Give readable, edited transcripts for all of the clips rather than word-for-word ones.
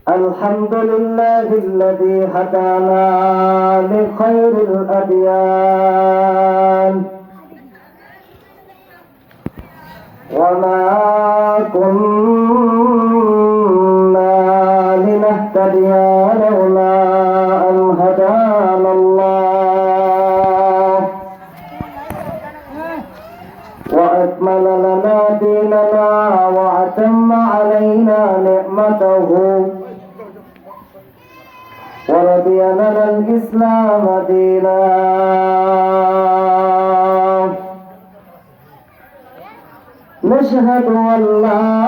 الحمد لله الذي هدانا لخير الأديان وما كنا لنهتدي لولا أن هدانا الله وأكمل لنا ديننا وأتم علينا نعمته ورضي لنا الإسلام دينا نشهد أن لا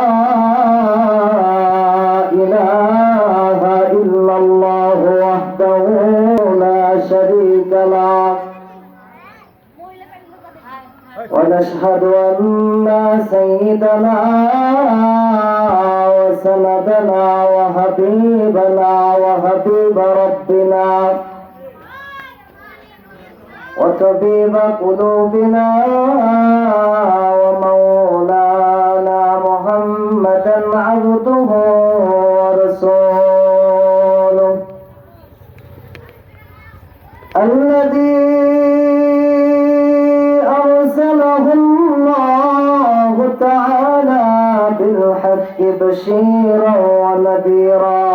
إله إلا الله وحده لا شريك له ونشهد أن سيدنا وسندنا وحبيبنا وحبيب ربنا وطبيب قلوبنا ومولانا محمدا عبده ورسوله الذي أرسله الله تعالى بالحق بشيرا ونذيرا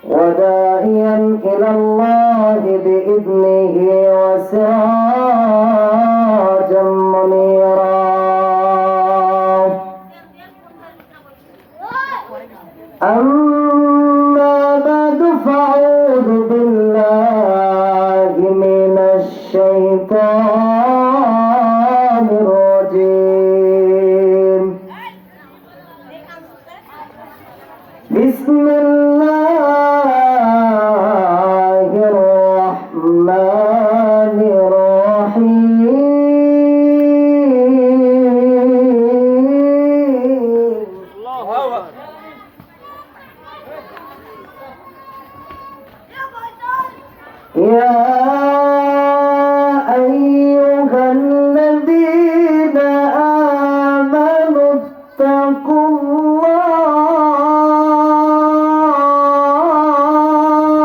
وداعيا إلى الله بإذنه وسراجا منيرا أما بعد فأعوذ بالله من الشيطان الرجيم بسم الله الرحمن الرحيم يا أيها الذين آمنوا اتقوا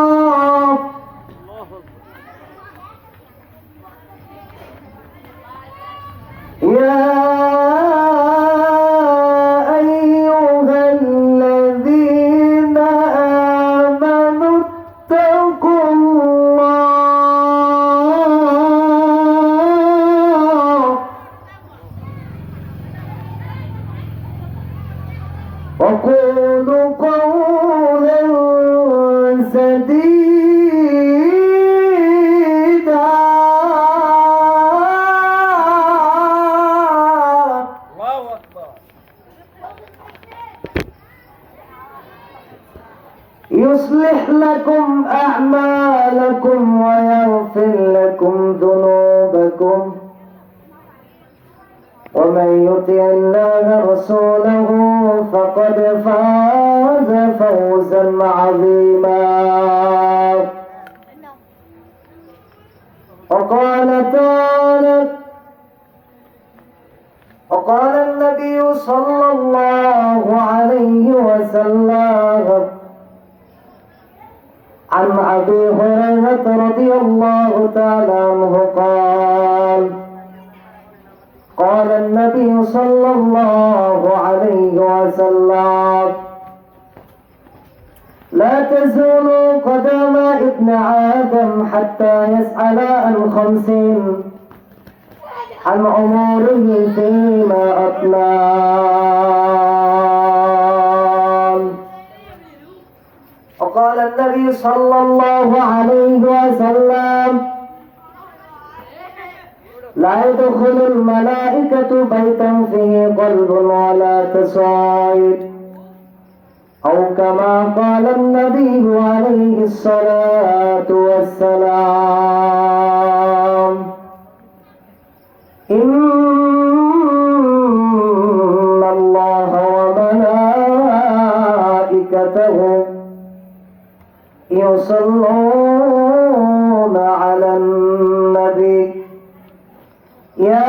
الله يا أيها الذين آمنوا اتقوا الله وقولوا قولا سديدا يصلح لكم أعمالكم ويغفر لكم ذنوبكم ومن يطع الله ورسوله فقد فاز فوزا عظيما وقال تعالى وقال النبي صلى الله عليه وسلم عن أبي هريرة رضي الله تعالى عنه قال النبي صلى الله عليه وسلم لا تزول قدم ابن آدم حتى يسأل عن 5 عن عمره فيما أفناه وقال النبي صلى الله عليه وسلم لا يدخل الملائكة بيتا فيه قلب ولا تصاعد أو كما قال النبي عليه الصلاة والسلام إن الله وملائكته يصلون على النبي يا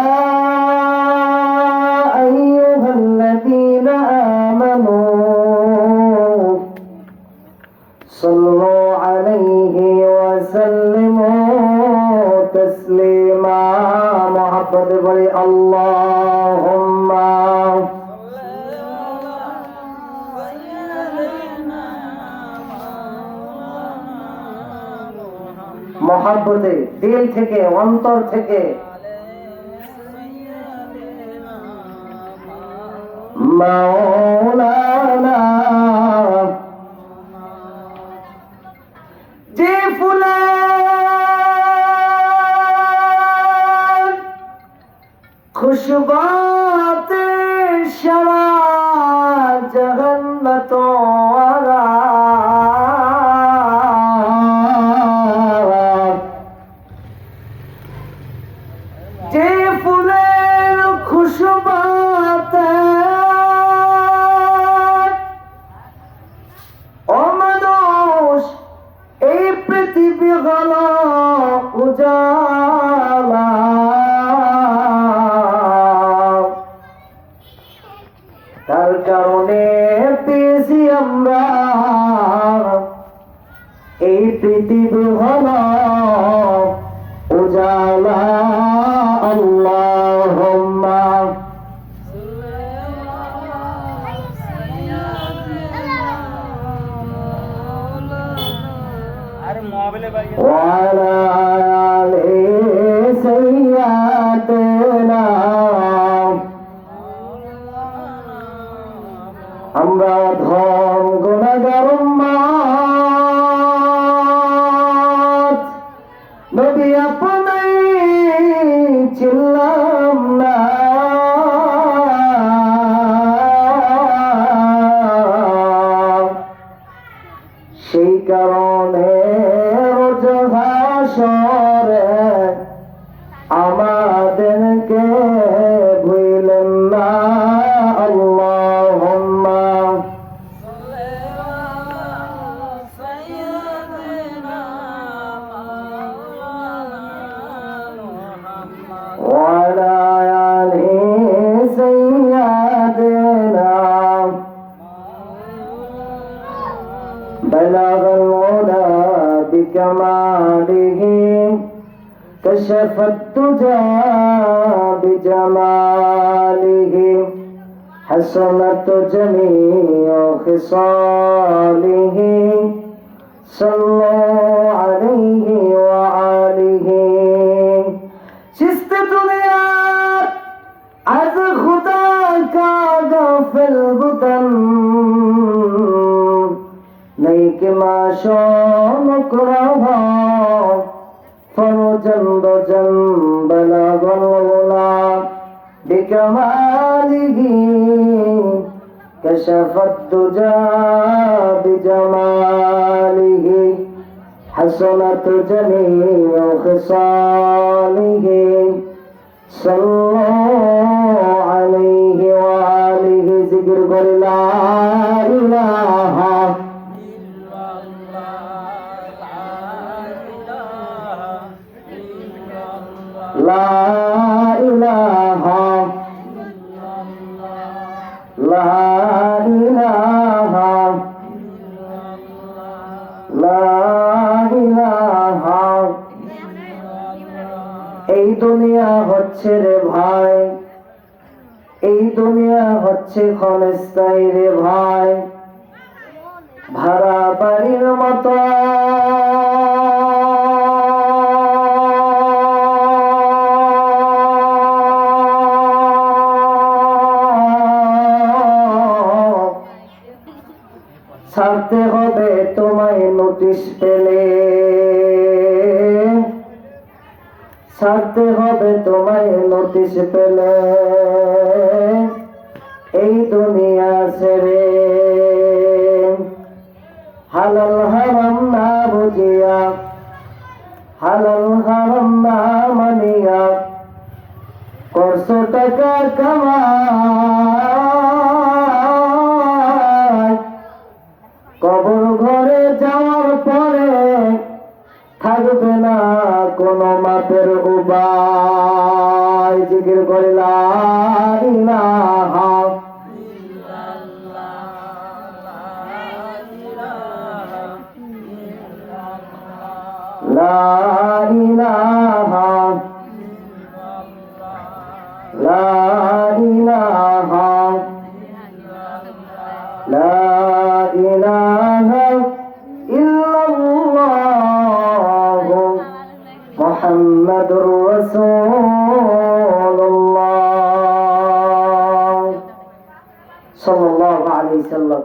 أيها الذين آمنوا মহব্বতে বলি আল্লাহুম্মা মহব্বতে দিল থেকে অন্তর থেকে মাওলানা যে ফুলের খুশবুতে সারা জাহান্নাত ওয়ালা যে ফুলের খুশবুতে ও মানুষ এই পৃথিবী হলো উজালা তার কারণে পেয়েছি আমরা এই পৃথিবী হলো উজালা আল্লাহুম্মা وعلى آل سيدنا আমরা ধন গুনাহগার উম্মত নবী আপনাই চিনলাম না সেই কারণে রোজ হাসরে আমাদেরকে ভুলেন না আল্লাহুম্মা وعلى آل سيدنا بلغ العلا بكماله كشف الدجى بجماله حسنت جميع خصاله صلوا عليه وآله चिस्त दुनिया आज खुदा का गाफिल बुतन नहीं कि माशों कुराहा फरोजन दोजन बला बला बिकमालिही कशफत दुजा बिजमालिही हसनत जमीउ खिसालिही सल्लल्लाहु अलैहि व आलिहि जिक्र कर ला इलाहा ला इलाहा ला इलाहा ला इलाहा এই দুনিয়া হচ্ছে রে ভাই এই দুনিয়া হচ্ছে ক্ষণস্থায়ী রে ভাই ভাড়া বাড়ির মতো ছাড়তে হবে তোমায় নোটিশ পেলে ছাড়তে হবে তোমায় নোটিশ পেলে এই দুনিয়া ছেড়ে হালাল হারাম না বুঝিয়া হালাল হারাম না মানিয়া করছো টাকা কামাই কবর ঘরে যাওয়ার পরে থাকবে না কোনো মাপের উপায় জিকির করে লা ইলাহা লা ইলাহা لا إله إلا الله محمد رسول الله صلى الله عليه وسلم।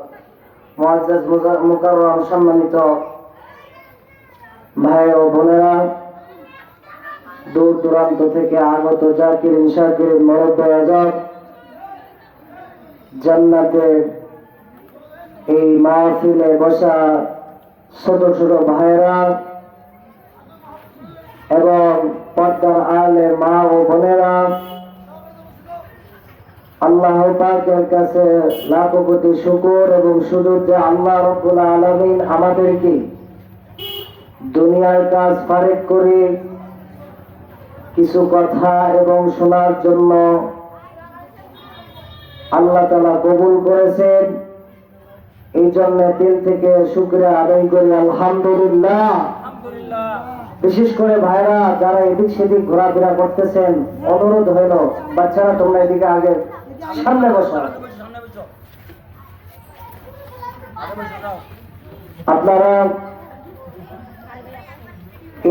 মুআজ্জাজ মুকাররম সম্মানিত ভাই ও বোনেরা, দূর দূরান্ত থেকে আগত জাকিরিন শাকিরিন মুরব্বি আজাদ, জান্নাতের এই মাহফিলে বসা ছোট ছোট ভাইরা এবং পর্দার আলে মা ও বোনেরা, আল্লাহ পাকের কাছে লাখো কোটি শুকর এবং সুজুদ যে আল্লাহ রাব্বুল আলামিন আমাদেরকে দুনিয়ার কাজ ফারেক করে কিছু কথা এবং শোনার জন্য আল্লাহ তাআলা কবুল করেছেন। এই জন্য দিল থেকে শুকরিয়া আদায় করি আলহামদুলিল্লাহ। বিশেষ করে ভাইরা যারা এদিক সেদিক ঘোরাফেরা করতেছেন, অনুরোধ হইল বাচ্চারা তোমরা এদিকে আগে সামনে বসো। আপনারা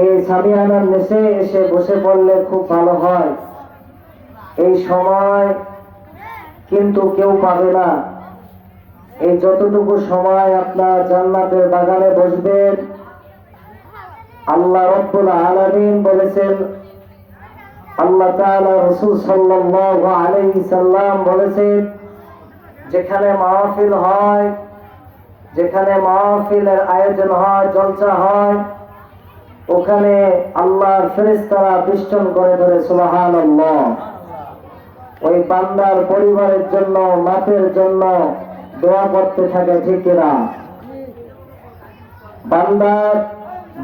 এই সামিয়ানার নিচে এসে বসে পড়লে খুব ভালো হয়। এই সময় কিন্তু কেউ পাবে না। এই যতটুকু সময় আপনার জান্নাতের বাগানে বসবেন, আল্লাহ রাব্বুল আলামিন বলেছেন, আল্লাহ তাআলা রাসূল সাল্লাল্লাহু আলাইহি সাল্লাম বলেছেন, যেখানে মাহফিল হয়, যেখানে মাহফিলের আয়োজন হয়, জলসা হয়, ওখানে আল্লাহর ফেরেশতারা বেষ্টন করে ধরে সুবহানাল্লাহ। ওই বান্দার পরিবারের জন্য, মাতের জন্য দোয়া করতে থাকে, ঠিক না? বান্দার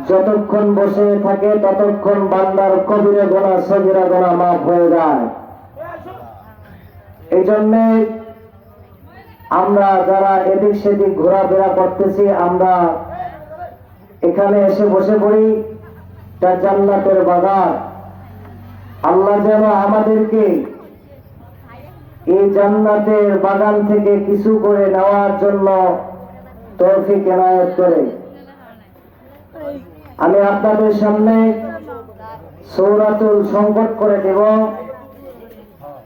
যতক্ষণ বসে থাকে ততক্ষণ বান্দার কবিরা গুনাহ সগীরা গুনাহ মাফ হয়ে যায়। এই জন্যে আমরা যারা এদিক সেদিক ঘোরাফেরা করতেছি, আমরা এখানে এসে বসে পড়ি। তা জান্নাতের বাগান, আল্লাহ যেন আমাদেরকে এই জান্নাতের বাগান থেকে কিছু করে নেওয়ার জন্য তৌফিক এনায়েত করে। আমি আপনাদের সামনে সূরাতুল সংকট করে দেব,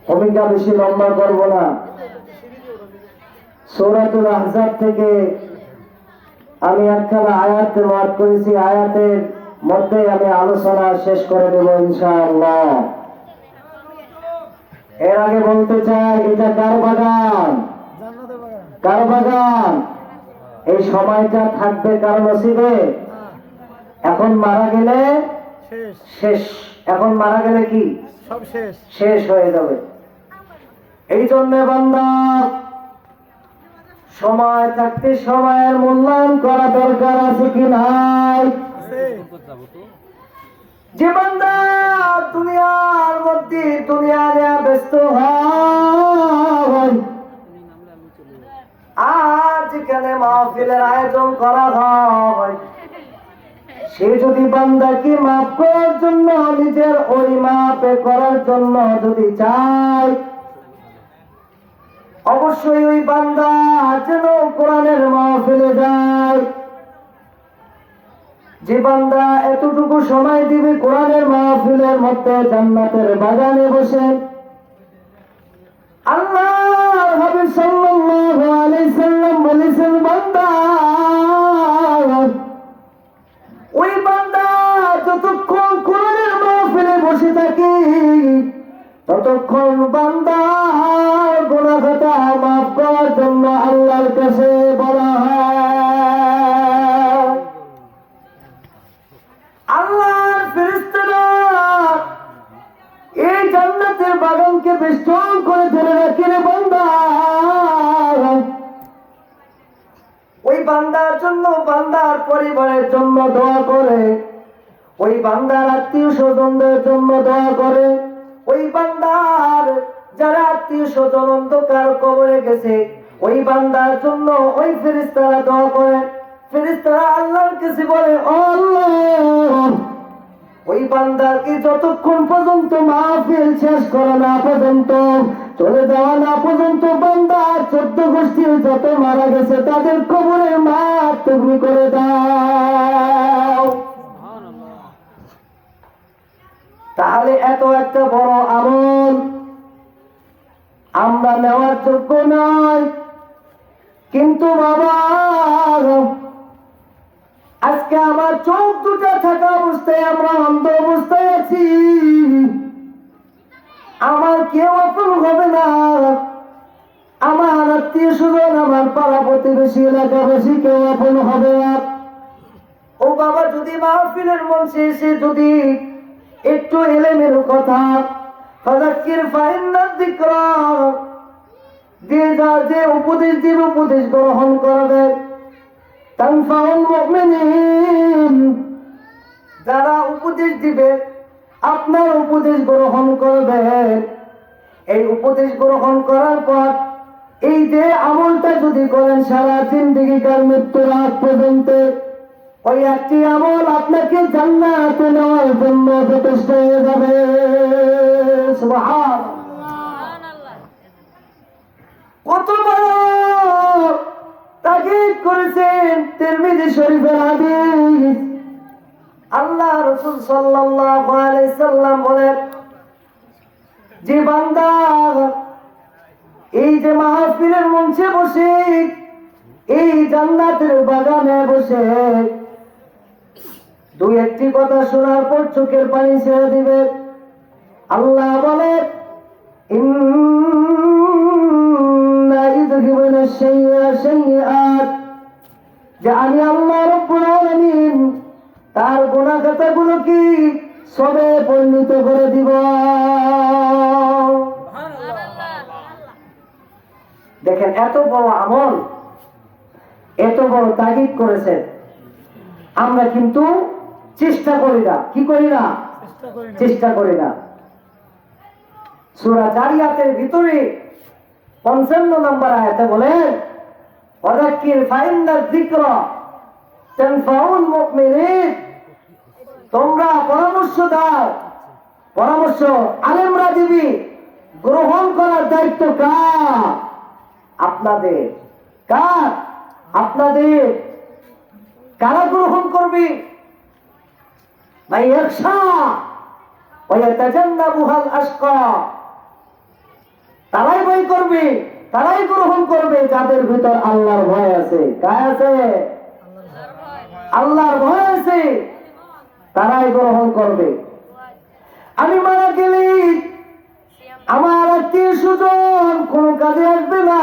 ভূমিকা বেশি লম্বা করব না। সূরাতুল আহজাব থেকে আমি একখানা আয়াত তেলাওয়াত করেছি, আয়াতের মধ্যে আমি আলোচনা শেষ করে দেব ইনশাআল্লাহ। এর আগে বলতে চাই, এটা কার বাগান? কার বাগান? এই সময়টা থাকবে কার নসিবে? এখন মারা গেলে শেষ। এখন মারা গেলে কি সব শেষ, শেষ হয়ে যাবে। এই জন্য বান্দা সময় থাকতে সময়ের মূল্যায়ন করা দরকার আছে কি নাই? যে বান্দা দুনিয়ার মধ্যে দুনিয়া নিয়ে ব্যস্ত হয়, আজ যেখানে মাহফিলের আয়োজন করা হয়, সে যদি বান্দাকে মাফ করার জন্য, নিজের ওই মাফে করার জন্য যদি চায়, অবশ্যই ওই বান্দা যেন কোরআনের মাহফিলে যায়। যে বান্দা এতটুকু সময় দিবে কোরআনের মাহফিলের মধ্যে, জান্নাতের বাগানে বসে, আল্লাহর হাবিব সাল্লাল্লাহু আলাইহি সাল্লাম বলেছেন, বান্দা ওই বান্দা যতক্ষণ কোরআনের মাহফিলে বসে থাকে ততক্ষণ বান্দা গুনাহ খাতা মাফ করার জন্য আল্লাহর কাছে বলা হয়। আল্লাহর ফেরেশতারা এই জান্নাতের বাগানকে বেষ্টন করে ধরে রাখে রে বান্দা। ওই বান্দার জন্য, বান্দার পরিবারের জন্য দোয়া করে, ওই বান্দার আত্মীয় স্বজনদের জন্য দোয়া করে, ওই বান্দার যারা আত্মীয় স্বজন অন্ধকার কবরে গেছে, ওই বান্দার জন্য ওই ফেরেশতারা দোয়া করে। ফেরেশতারা আল্লাহর কাছে বলে, ও আল্লাহ, ওই বান্দাকে যতক্ষণ পর্যন্ত মাহফিল শেষ করা না পর্যন্ত, চলে যাওয়া না পর্যন্ত বান্দা 14 গোষ্ঠীর যত মারা গেছে তাদের কবরের মাপ তুমি করে দাও। তাহলে এত একটা বড় আমল আমরা নেওয়ার যোগ্য নয়, কিন্তু বাবা আজকে আমার চোখ দুটা থাকা অবস্থায় আমরা অন্ধ অবস্থায় আছি। আমার কেউ আপন হবে না, আমার আত্মীয় স্বজন, আমার পাড়া প্রতিবেশী এলাকাবাসী কেউ আপন হবে না। ও বাবা, যদি মাহফিলের মঞ্চে এসে যদি একটু এলেমেলো কথা ফাযাক্কির ফাইন্না যিকরা দিয়ে যা যে উপদেশ দিবে উপদেশ গ্রহণ করবে তানফাউল মুমিনিন, যারা উপদেশ দিবে আপনার উপদেশ গ্রহণ করবে। এই উপদেশ গ্রহণ করার পর এই যে আমলটা যদি করেন সারা জিন্দেগীকার মৃত্যুর আগ পর্যন্ত, ওই একটি আমল আপনাকে জান্নাতে নেওয়ার জন্য যথেষ্ট হয়ে যাবে। সুবহানাল্লাহ। কত বড় তাগীদ করেছেন তিরমিজি শরীফের হাদিস। আল্লাহ রাসূল সাল্লাল্লাহু আলাইহি সাল্লাম বলেন, যে বান্দা এই যে মাহফিলের মঞ্চে বসে এই জান্নাতের বাগানে বসে দুই একটি কথা শোনার পর চোখের পানি ছেড়ে দিবে, আল্লাহ বলে ইন্না ইযহিবুনা শাইয়্যাত, যে আমি আল্লাহ রাব্বুল আলামিন তার গুনাহ খাতাগুলো কি সবে পরিণত করে দিব। দেখেন এত বড় আমল, এত বড় তাগীদ করেছেন, আমরা কিন্তু চেষ্টা করি না। কি করি না? চেষ্টা করি না। সূরা জারিয়াতের ভিতরে 55 নম্বর আয়াতে বলেন, ওয়াযাক্কির ফাইন্না যিকরা তানফাউল মুমিনিন, তোমরা পরামর্শ দাও, পরামর্শ আলেমরা দিবি, গ্রহণ করার দায়িত্ব কার? আপনাদের। কার? আপনাদের। কারা গ্রহণ করবে? মাইয়াখশা ওয়া ইয়াতাজান্নাবুহাল আশকা, তারাই বই করবে, তারাই গ্রহণ করবে যাদের ভিতর আল্লাহর ভয় আছে। কার আছে? আল্লাহর ভয় আছে, তারাই গ্রহণ করবে। আমি মারা গেলে আমার আত্মীয় স্বজন কোন কাজে আসবে না।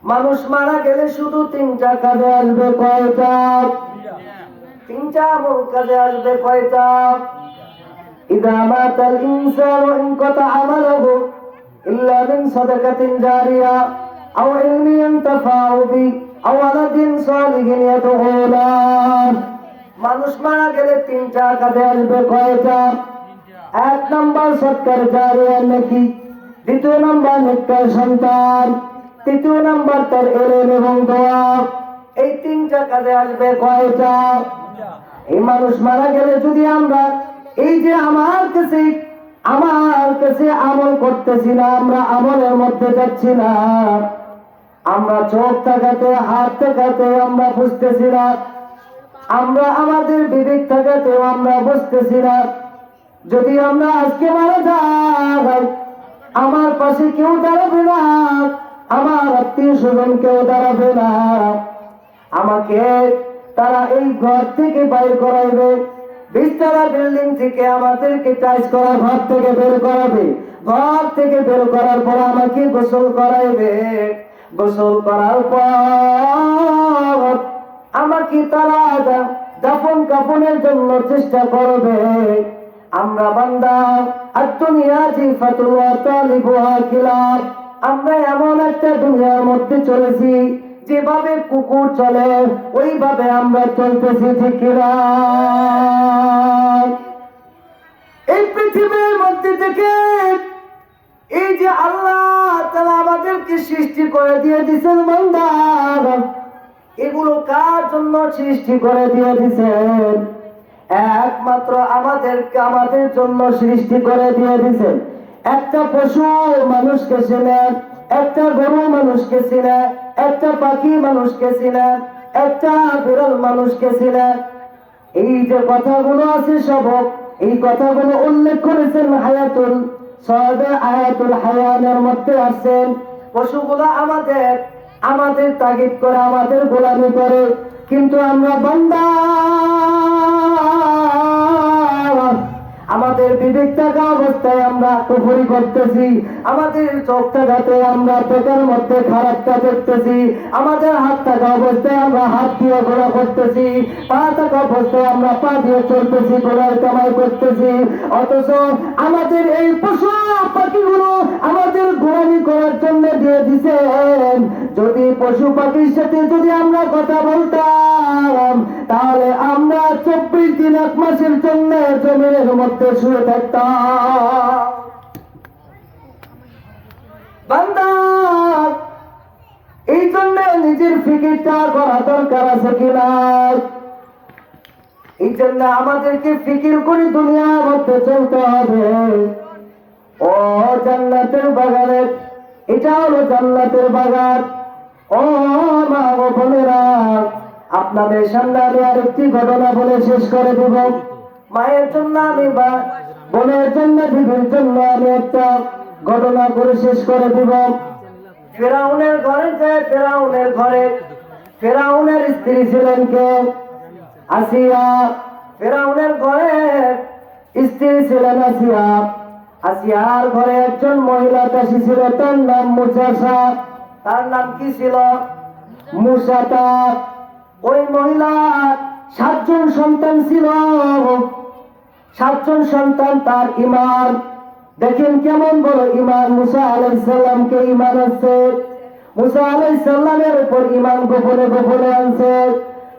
মানুষ মারা গেলে শুধু 3টা কাজে আসবে। কয়টা? 3টা আমল কাজে আসবে। কয়টা? ইযা মাতাল ইনসানু ইনকাতা আমালুহু ইল্লা মিন সাদাকাতিন জারিয়া আও ইলমিন ইয়ানতাফাউ বি আও ওয়ালাদিন সালিহিন ইয়াদউ লাহ। মানুষ মারা গেলে 3টা কাজে আসবে। কয়টা? 1 নাম্বার সৎকার জারিয়া নেকি, 2 নাম্বার নেককার সন্তান, 3 নাম্বার তার ইলম এবং দোয়া। এই 3টা কাজে আসবে। কয়টা? এই মানুষ মারা গেলে যদি আমরা এই যে আমার কাছে আমল করতেছি না, আমরা আমলের মধ্যে যাচ্ছি না, আমরা চোখ থাকাতে হাত থাকাতে আমরা বুঝতেছি না, আমরা আমাদের বিবেক থাকাতেও আমরা বুঝতেছি না। যদি আমরা আজকে মারা যাই, আমার পাশে কেউ দাঁড়াবে না, আমার আত্মীয় স্বজন কেউ দাঁড়াবে না, আমাকে তারা এই ঘর থেকে বাইর করাইবে, 20তলা বিল্ডিং থেকে আমাদেরকে টাইস করা ঘর থেকে বের করাবে, ঘর থেকে বের করার পর আমাকে গোসল করাইবে, গোসল করার পর আমাকে তারা দাফন কাফনের জন্য চেষ্টা করবে। আমরা বান্দা আদ-দুনিয়া জিফাতুল ওয়া তালিবুহা কিলাব, আমরা এমন একটা দুনিয়ার মধ্যে চলেছি যেভাবে কুকুর চলে ওইভাবে আমরা চলতেছি। ঠিক না? এই পৃথিবীর মধ্যে থেকে এই যে আল্লাহ তাআলা আমাদেরকে সৃষ্টি করে দিয়ে দিয়েছেন বান্দা, এগুলো কার জন্য সৃষ্টি করে দিয়ে দিয়েছেন? একমাত্র আমাদের জন্য সৃষ্টি করে দিয়ে দিয়েছেন। একটা পশু মানুষকে চেনে, একটা গরু মানুষকে চেনে, একটা পাখি মানুষকে চেনে, একটা বিড়াল মানুষকে চেনে। এই যে কথাগুলো আছে সবক, এই কথাগুলো উল্লেখ করেছেন হায়াতুল সাদা আয়াতুল হায়ানের মধ্যে আছেন। পশুগুলো আমাদের তাগিদ করে, আমাদের গোলামি করে, কিন্তু আমরা বান্দা আমাদের বিবেক থাকা অবস্থায় আমরা কুফরি করতেছি, আমাদের চোখ থাকাতে আমরা পেটের মধ্যে খারাপটা দেখতেছি, আমাদের হাত থাকা অবস্থায় আমরা হাত দিয়ে ঘোরা করতেছি, পা থাকা অবস্থায় আমরা পা দিয়ে চলতেছি, ঘোড়ার কামাই করতেছি। অথচ আমাদের এই পশু পাখিগুলো আমাদের গোলামি করার জন্য দিয়ে দিছেন। যদি পশু পাখির সাথে যদি আমরা কথা বলতাম, তাহলে আমরা 24 দিন 1 মাসের জন্য জমিনের মধ্যে শুয়ে থাকতাম। বান্দা, এই জন্য নিজের ফিকিরটা করা দরকার আছে কিনা? এই জন্য আমাদেরকে ফিকির করে দুনিয়ার মধ্যে চলতে হবে। ও জান্নাতের বাগানে, এটা হলো জান্নাতের বাগান। ও মা ও বোনেরা, আপনাদের সামনে আমি আরেকটি ঘটনা বলে শেষ করে দেব। মায়ের জন্য আমি বা বোনের জন্য বিবির জন্য আমি একটা ঘটনা করে শেষ করে দেব। ফেরাউনের ঘরে যায়, ফেরাউনের স্ত্রী ছিলেন কে? আসিয়া। ফেরাউনের ঘরে স্ত্রী ছিলেন আসিয়া। আসিয়ার ঘরে একজন মহিলা দাসী ছিল, তার নাম মুসাসা। তার নাম কি ছিল? মুসাতা। ওই মহিলার 7 জন সন্তান ছিল। 7 জন সন্তান। তার ঈমান দেখেন কেমন বড় ঈমান। মুসা আলাইহিস সালামকে ঈমান আছে। মুসা আলাইহিস সালামের উপর ঈমান গোপনে গোপনে আনছে।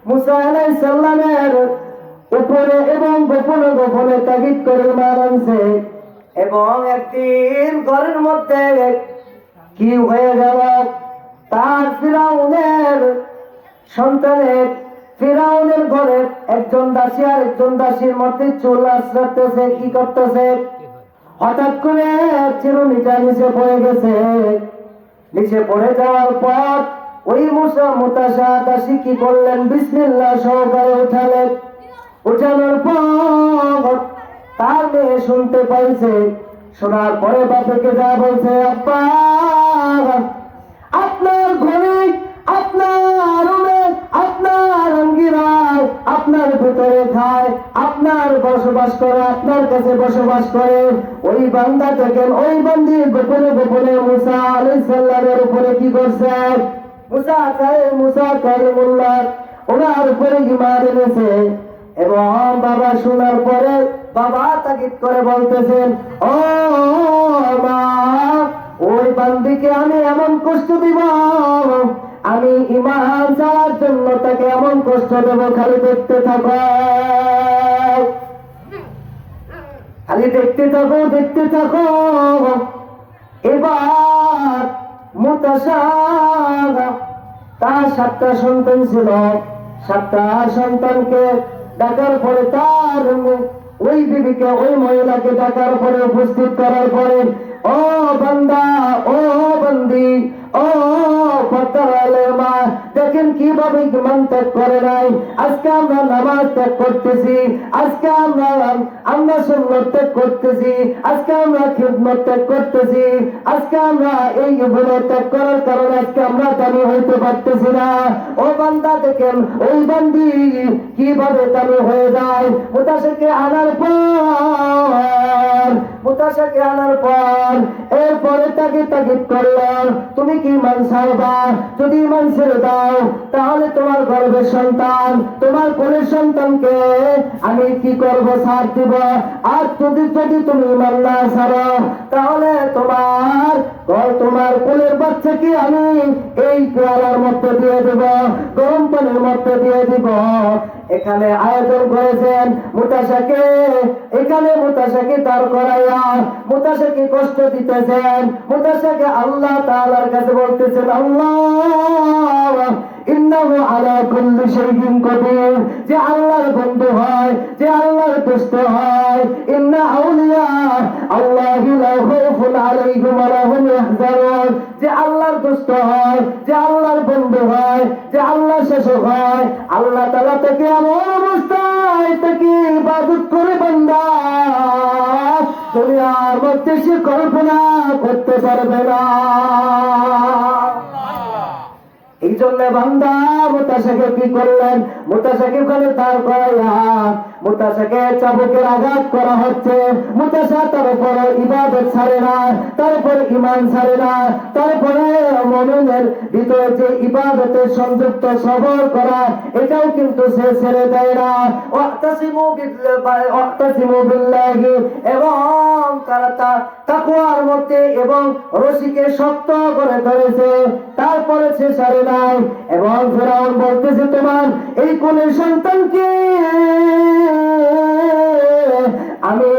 মুসা আলাইহিস সালামের উপরে এবং গোপনে গোপনে তাগিদ করে ঈমান আনছে। এবং একদিন ঘরের মধ্যে কি হয়ে গেল? তার ফিরাউনের সন্তানের, ফিরাউনের ঘরে একজন দাসী আর একজন দাসীর মধ্যে চুল আশ্রাতেছে। কি করতেছে? হঠাৎ করে চিরুনিটা নিচে পড়ে গেছে। নিচে পড়ে যাওয়ার পর ওই মুতাসা দাসী কি করলেন? বিসমিল্লাহ সহকারে উঠালেন। উঠানোর পর তার মেয়ে শুনতে পাইছে। শোনার পরে বাপকে যা বলছে, আব্বা, আপনার ঘরে, আপনার রুমে, আপনার আঙ্গিনায়, আপনার ভিতরে খায়, আপনার বসবাস করে, আপনার কাছে বসবাস করে ওই বান্দা দেখেন, ওই বান্দি গোপনে গোপনে মুসা আলাইহিস সালামের উপরে কি করছে? মুসা কালিমুল্লাহ ওনার উপরে ঈমান এনেছে। এবং বাবা শোনার পরে বাবা তাগিদ করে বলতেছেন, ও মা, ওই বান্দিকে আমি এমন কষ্ট দিব, আমি ঈমান যাওয়ার জন্য তাকে এমন কষ্ট দেব, খালি দেখতে থাকো, খালি দেখতে থাকো, দেখতে থাকো। এবার মুতাসা, তার 7টা সন্তান ছিল। 7টা সন্তানকে ডাকার পরে, তার ওই বিবিকে, ওই মহিলাকে ডাকার পরে, উপস্থিত করার পরে, ও বান্দা, ও বান্দি, ও মা, দেখেন কিভাবে ঈমান ত্যাগ করে নাই। আজকে আমরা নামাজ ত্যাগ করতেছি, আজকে আমরা সুন্নাত ত্যাগ করতেছি, আজকে আমরা খিদমত ত্যাগ করতেছি, আজকে আমরা এইগুলো ত্যাগ করার কারণে আজকে আমরা দামি হইতে পারতেছি না। ও বান্দা দেখেন ওই বান্দি কিভাবে দামি হয়ে যায়। মুতাসাকে আনার পর এরপরে তাকে তাগিদ করলাম, তুমি কি ঈমান ছাড়বা? যদি ঈমান ছেড়ে দাও তাহলে তোমার গর্ভের সন্তান, তোমার কোলের সন্তানকে আমি কি করব? ছাড় দিব। আর যদি তুমি ঈমান না ছাড়ো তাহলে তোমার কোলের বাচ্চাকে আমি এই পেয়ালার মধ্যে দিয়ে দেব, গরম পানির মধ্যে দিয়ে দিব। এখানে আয়োজন করেছেন মুতাসাকে, এখানে মুতাসাকে দাঁড় করাইয়া মুতাসাকে কষ্ট দিতেছেন। মুতাসাকে আল্লাহ তাআলার কাছে বলতেছেন, আল্লাহ, ইন্না ইন্নাহু আলা কুল্লি শাইইন কাদির, যে আল্লাহর বন্ধু হয়, যে আল্লাহর দোস্ত হয়, ইন্না আউলিয়া আল্লাহি লা খাউফুন আলাইহিম ওয়া লা হুম ইয়াহজানুন, যে আল্লাহর দোস্ত হয়, যে আল্লাহর বন্ধু হয়, যে আল্লাহর শাসক হয়, আল্লাহ তাআলা তাকে এমন অবস্থায় তাকে ইবাদত করে বান্দা দুনিয়ার মধ্যে সে কল্পনা করতে পারবে না। এই জন্য বান্দা মুতাসাকে কি করলেন, মুতাসাকে ওখানে দাঁড় করাইয়া মুতাসাকে চাবুকের আঘাত করা হচ্ছে। মুতাসা তার উপর ইবাদত ছাড়ে না, তারপর ঈমান ছাড়ে না, তারপরে মুমিনের ভিতরে যে ইবাদতের সংযুক্ত সবর করা এটাও কিন্তু সে ছেড়ে দেয় না। ওয়াক্তাসিমু বিল্লাহি, এবং তারা তাকওয়ার মধ্যে এবং রশিকে শক্ত করে ধরেছে, তারপরে সে ছাড়ে নাই। এবং ফিরআউন বলতেছে তোমার এই কোলের সন্তানকে আমি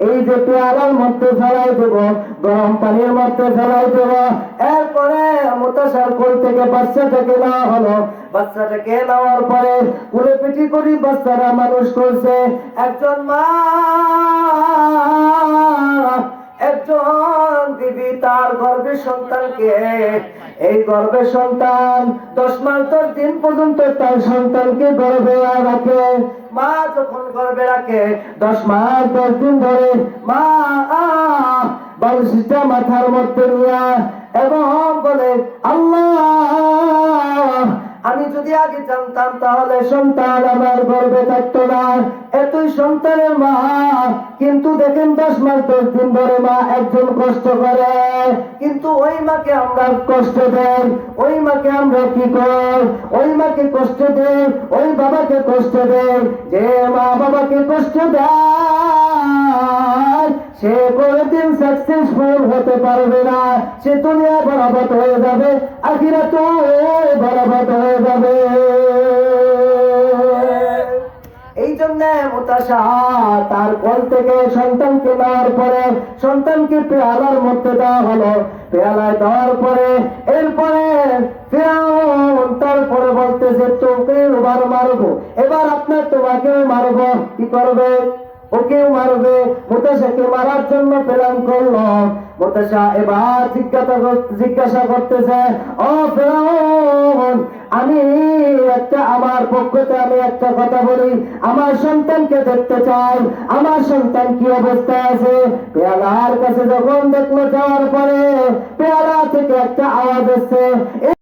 এই যে পেয়ালার মধ্যে ফেলাই দেব, গরম পানির মধ্যে ফেলাই দেব। এরপরে মুতাসার কোল থেকে বাচ্চাটাকে নেওয়া হলো। বাচ্চাটাকে নেওয়ার পরে কুলে পিটি করি বাচ্চারা মানুষ করছে। একজন মা, একজন বিবি তার গর্ভের সন্তানকে, এই গর্ভের সন্তান 10 মাস 10 দিন পর্যন্ত তার সন্তানকে গর্ভে রাখে। মা যখন গর্ভে রাখে 10 মাস 10 দিন ধরে মা বালিশটা মাথার মধ্যে নিয়ে এবং বলে আল্লাহ, আমি যদি আগে জানতাম তাহলে সন্তান আমার গর্ভে থাকতো না। এতই সন্তানের মা, কিন্তু দেখেন 10 মাস 10 দিন ধরে মা একজন কষ্ট করে, কিন্তু ওই মাকে আমরা কষ্ট দেই, ওই মাকে আমরা কি করি, ওই মাকে কষ্ট দেই, ওই বাবাকে কষ্ট দেই। যে মা বাবাকে কষ্ট দেয় সে কোনদিন সাকসেসফুল হতে পারবে না, সে দুনিয়া বরবাদ হয়ে যাবে, আখিরাতেও বরবাদ হয়ে যাবে। এই জন্য মুতাসা তার কোল থেকে সন্তানকে নেওয়ার পরে সন্তানকে পেয়ালার মধ্যে দেওয়া হলো। পেয়ালায় দেওয়ার পরে এরপরে ফিরআউন তারপরে বলতেছে তোকে এবার মারবো, এবার আপনার তোমাকেও মারবো। কি করবে? ওকেও মারবে। মুতাসাকে মারার জন্য প্ল্যান করলো। মুতাসা এবার জিজ্ঞাসা করতেছে, ও ফিরআউন, আমি আমার পক্ষতে আমি একটা কথা বলি, আমার সন্তানকে দেখতে চাই, আমার সন্তান কি অবস্থায় আছে। পেয়ালার কাছে যখন দেখলো, যাওয়ার পরে পেয়ালা থেকে একটা আওয়াজ এসছে।